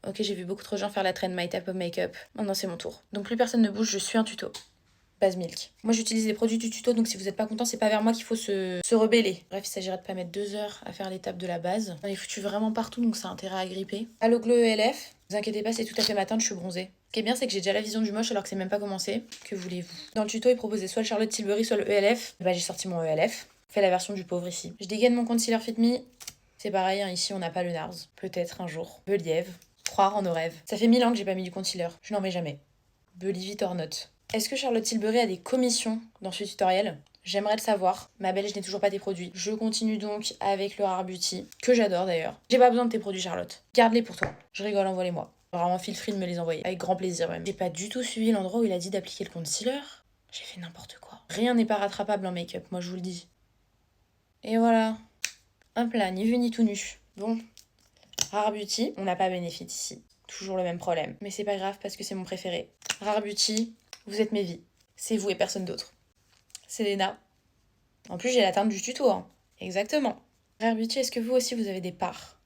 Ok, j'ai vu beaucoup trop de gens faire la trend My Type of Makeup. Maintenant, c'est mon tour. Donc plus personne ne bouge, je suis un tuto. Base Milk. Moi j'utilise les produits du tuto, donc si vous n'êtes pas content, c'est pas vers moi qu'il faut se rebeller. Bref, il s'agirait de pas mettre 2 heures à faire l'étape de la base. On est foutu vraiment partout, donc ça a intérêt à gripper. Halo Glow ELF. Ne vous inquiétez pas, c'est tout à fait ma teinte, je suis bronzée. Ce qui est bien, c'est que j'ai déjà la vision du moche alors que c'est même pas commencé. Que voulez-vous? Dans le tuto, il proposait soit le Charlotte Tilbury, soit le ELF. Bah j'ai sorti mon ELF. Fais la version du pauvre ici. Je dégaine mon concealer Fit Me. C'est pareil, hein, ici on n'a pas le NARS. Peut-être un jour. Believe. Croire en nos rêves. Ça fait 1000 ans que j'ai pas mis du concealer. Je n'en mets jamais. Believe it or not. Est-ce que Charlotte Tilbury a des commissions dans ce tutoriel? J'aimerais le savoir. Ma belle, je n'ai toujours pas tes produits. Je continue donc avec le Rare Beauty, que j'adore d'ailleurs. J'ai pas besoin de tes produits, Charlotte. Garde-les pour toi. Je rigole, envoie-les-moi. Vraiment, feel free de me les envoyer. Avec grand plaisir même. J'ai pas du tout suivi l'endroit où il a dit d'appliquer le concealer. J'ai fait n'importe quoi. Rien n'est pas rattrapable en make-up, moi je vous le dis. Et voilà. Hop là, ni vu ni tout nu. Bon. Rare Beauty, on n'a pas Benefit ici. Toujours le même problème. Mais c'est pas grave parce que c'est mon préféré. Rare Beauty, vous êtes mes vies. C'est vous et personne d'autre. C'est Léna. En plus, j'ai la teinte du tuto, hein. Exactement. Rare Beauty, est-ce que vous aussi vous avez des parts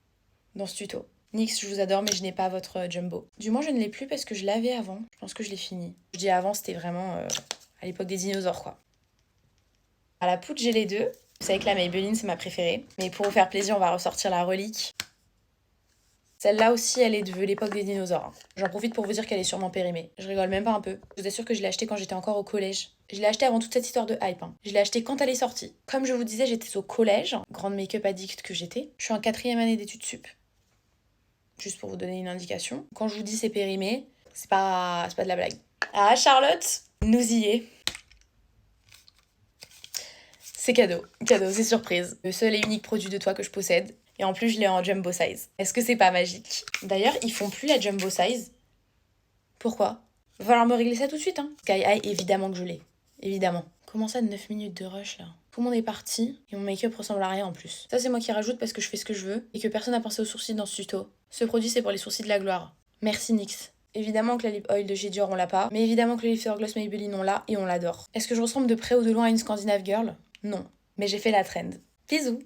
dans ce tuto? NYX, je vous adore, mais je n'ai pas votre jumbo. Du moins, je ne l'ai plus parce que je l'avais avant. Je pense que je l'ai fini. Je dis avant, c'était vraiment à l'époque des dinosaures, quoi. À la poudre, j'ai les deux. Vous savez que la Maybelline, c'est ma préférée. Mais pour vous faire plaisir, on va ressortir la relique. Celle-là aussi, elle est de l'époque des dinosaures, hein. J'en profite pour vous dire qu'elle est sûrement périmée. Je rigole même pas un peu. Je vous assure que je l'ai achetée quand j'étais encore au collège. Je l'ai achetée avant toute cette histoire de hype, hein. Je l'ai achetée quand elle est sortie. Comme je vous disais, j'étais au collège, grande make-up addict que j'étais. Je suis en 4e année d'études sup. Juste pour vous donner une indication. Quand je vous dis c'est périmé, c'est pas de la blague. Ah, Charlotte, nous y est. C'est cadeau. Cadeau, c'est surprise. Le seul et unique produit de toi que je possède. Et en plus, je l'ai en jumbo size. Est-ce que c'est pas magique? D'ailleurs, ils font plus la jumbo size. Pourquoi? Va falloir me régler ça tout de suite, hein. Sky High, évidemment que je l'ai. Évidemment. Comment ça, de 9 minutes de rush, là? Tout le monde est parti, et mon make-up ressemble à rien en plus. Ça, c'est moi qui rajoute parce que je fais ce que je veux, et que personne n'a pensé aux sourcils dans ce tuto. Ce produit, c'est pour les sourcils de la gloire. Merci, NYX. Évidemment que la lip oil de chez Dior, on l'a pas, mais évidemment que le lifter gloss Maybelline, on l'a, et on l'adore. Est-ce que je ressemble de près ou de loin à une Scandinave girl? Non. Mais j'ai fait la trend. Bisous!